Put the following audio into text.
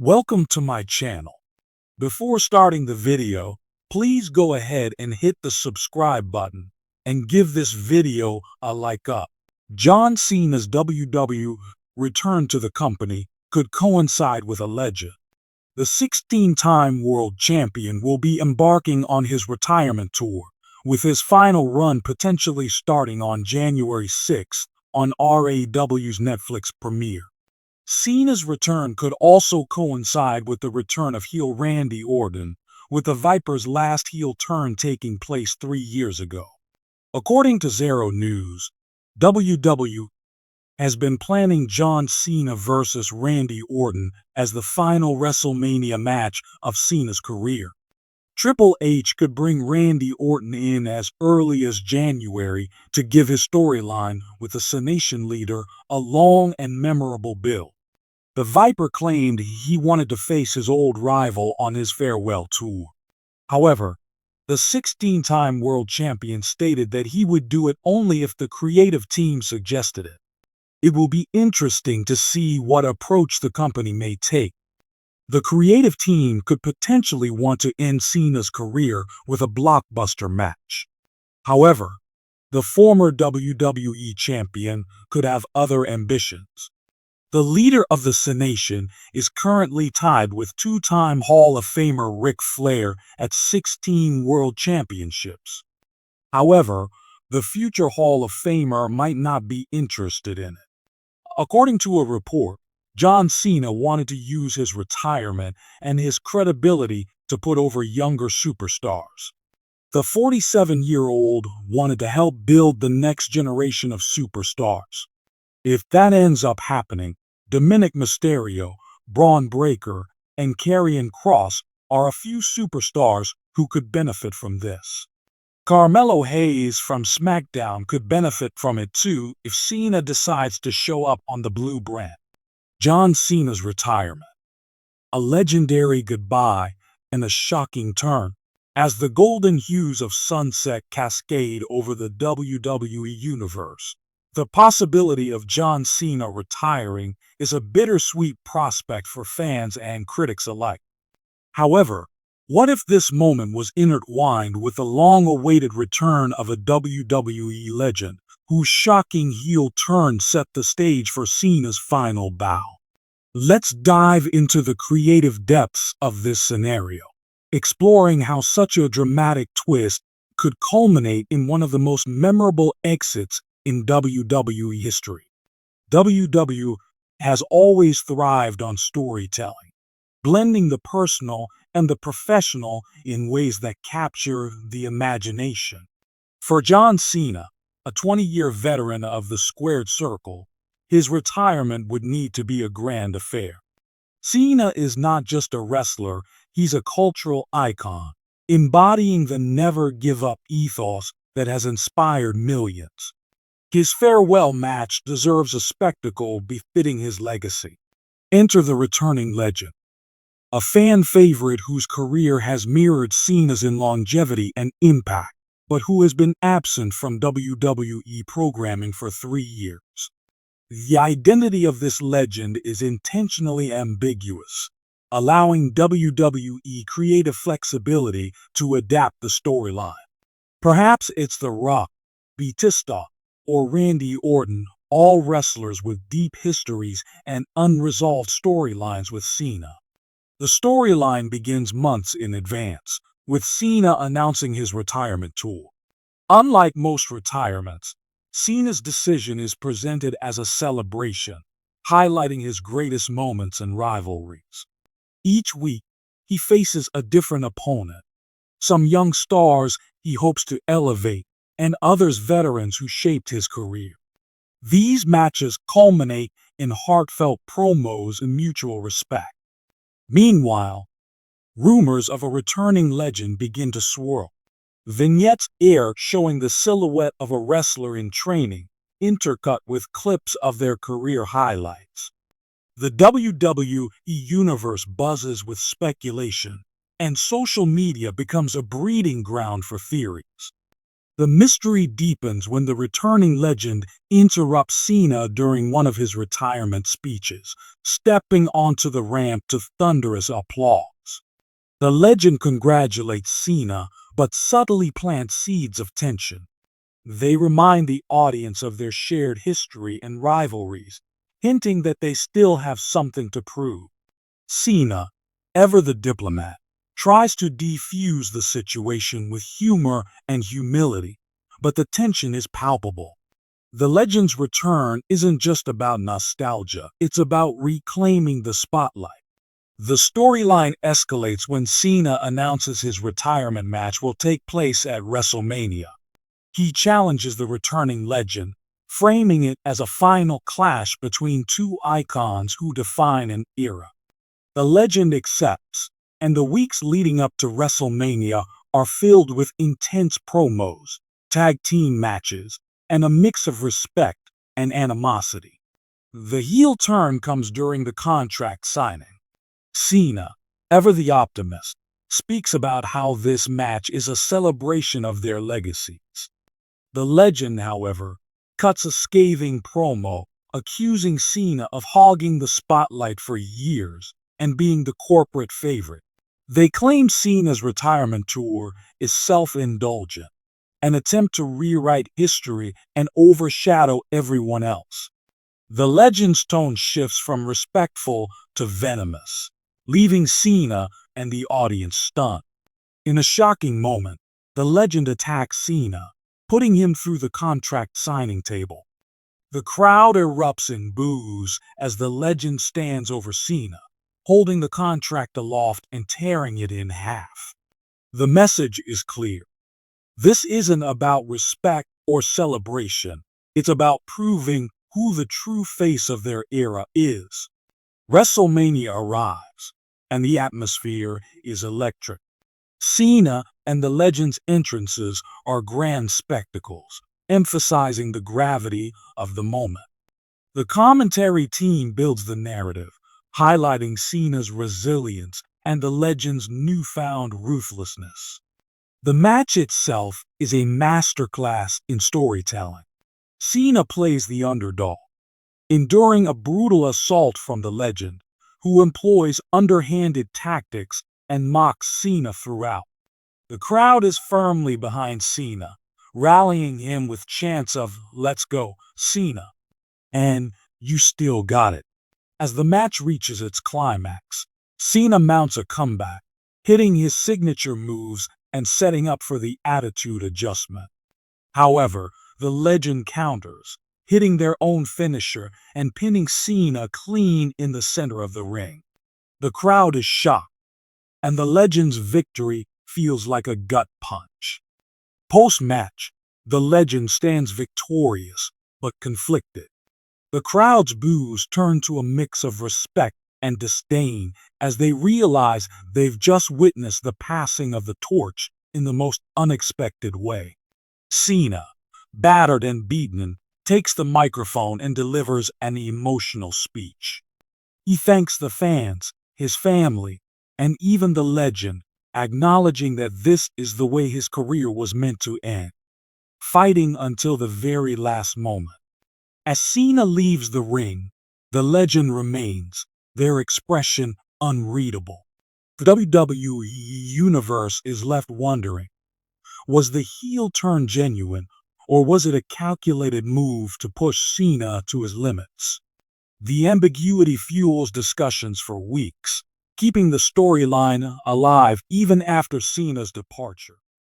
Welcome to my channel. Before starting the video, please go ahead and hit the subscribe button and give this video a like up. John Cena's WWE return to the company could coincide with a legend. The 16-time world champion will be embarking on his retirement tour, with his final run potentially starting on January 6th on RAW's Netflix premiere. Cena's return could also coincide with the return of heel Randy Orton, with the Viper's last heel turn taking place 3 years ago. According to Zero News, WWE has been planning John Cena versus Randy Orton as the final WrestleMania match of Cena's career. Triple H could bring Randy Orton in as early as January to give his storyline with the Cenation leader a long and memorable build. The Viper claimed he wanted to face his old rival on his farewell tour. However, the 16-time world champion stated that he would do it only if the creative team suggested it. It will be interesting to see what approach the company may take. The creative team could potentially want to end Cena's career with a blockbuster match. However, the former WWE champion could have other ambitions. The leader of the Cenation is currently tied with two-time Hall of Famer Ric Flair at 16 World Championships. However, the future Hall of Famer might not be interested in it. According to a report, John Cena wanted to use his retirement and his credibility to put over younger superstars. The 47-year-old wanted to help build the next generation of superstars. If that ends up happening, Dominic Mysterio, Braun Breaker, and Karrion Kross are a few superstars who could benefit from this. Carmelo Hayes from SmackDown could benefit from it too if Cena decides to show up on the blue brand. John Cena's retirement. A legendary goodbye and a shocking turn. As the golden hues of sunset cascade over the WWE Universe, the possibility of John Cena retiring is a bittersweet prospect for fans and critics alike. However, what if this moment was intertwined with the long-awaited return of a WWE legend whose shocking heel turn set the stage for Cena's final bow? Let's dive into the creative depths of this scenario, exploring how such a dramatic twist could culminate in one of the most memorable exits in WWE history. WWE has always thrived on storytelling, blending the personal and the professional in ways that capture the imagination. For John Cena, a 20-year veteran of the squared circle, his retirement would need to be a grand affair. Cena is not just a wrestler, he's a cultural icon, embodying the never-give-up ethos that has inspired millions. His farewell match deserves a spectacle befitting his legacy. Enter the returning legend, a fan favorite whose career has mirrored Cena's in longevity and impact, but who has been absent from WWE programming for 3 years. The identity of this legend is intentionally ambiguous, allowing WWE creative flexibility to adapt the storyline. Perhaps it's The Rock, Batista, or Randy Orton, all wrestlers with deep histories and unresolved storylines with Cena. The storyline begins months in advance, with Cena announcing his retirement tour. Unlike most retirements, Cena's decision is presented as a celebration, highlighting his greatest moments and rivalries. Each week, he faces a different opponent. Some young stars he hopes to elevate, and others veterans who shaped his career. These matches culminate in heartfelt promos and mutual respect. Meanwhile, rumors of a returning legend begin to swirl. Vignettes air showing the silhouette of a wrestler in training, intercut with clips of their career highlights. The WWE Universe buzzes with speculation, and social media becomes a breeding ground for theories. The mystery deepens when the returning legend interrupts Cena during one of his retirement speeches, stepping onto the ramp to thunderous applause. The legend congratulates Cena, but subtly plants seeds of tension. They remind the audience of their shared history and rivalries, hinting that they still have something to prove. Cena, ever the diplomat, tries to defuse the situation with humor and humility, but the tension is palpable. The legend's return isn't just about nostalgia, it's about reclaiming the spotlight. The storyline escalates when Cena announces his retirement match will take place at WrestleMania. He challenges the returning legend, framing it as a final clash between two icons who define an era. The legend accepts, and the weeks leading up to WrestleMania are filled with intense promos, tag team matches, and a mix of respect and animosity. The heel turn comes during the contract signing. Cena, ever the optimist, speaks about how this match is a celebration of their legacies. The legend, however, cuts a scathing promo accusing Cena of hogging the spotlight for years and being the corporate favorite. They claim Cena's retirement tour is self-indulgent, an attempt to rewrite history and overshadow everyone else. The legend's tone shifts from respectful to venomous, leaving Cena and the audience stunned. In a shocking moment, the legend attacks Cena, putting him through the contract signing table. The crowd erupts in boos as the legend stands over Cena, holding the contract aloft and tearing it in half. The message is clear. This isn't about respect or celebration. It's about proving who the true face of their era is. WrestleMania arrives, and the atmosphere is electric. Cena and the legend's entrances are grand spectacles, emphasizing the gravity of the moment. The commentary team builds the narrative, highlighting Cena's resilience and the legend's newfound ruthlessness. The match itself is a masterclass in storytelling. Cena plays the underdog, enduring a brutal assault from the legend, who employs underhanded tactics and mocks Cena throughout. The crowd is firmly behind Cena, rallying him with chants of "Let's go, Cena," and "You still got it." As the match reaches its climax, Cena mounts a comeback, hitting his signature moves and setting up for the attitude adjustment. However, the legend counters, hitting their own finisher and pinning Cena clean in the center of the ring. The crowd is shocked, and the legend's victory feels like a gut punch. Post-match, the legend stands victorious but conflicted. The crowd's boos turn to a mix of respect and disdain as they realize they've just witnessed the passing of the torch in the most unexpected way. Cena, battered and beaten, takes the microphone and delivers an emotional speech. He thanks the fans, his family, and even the legend, acknowledging that this is the way his career was meant to end, fighting until the very last moment. As Cena leaves the ring, the legend remains, their expression unreadable. The WWE Universe is left wondering, was the heel turn genuine, or was it a calculated move to push Cena to his limits? The ambiguity fuels discussions for weeks, keeping the storyline alive even after Cena's departure.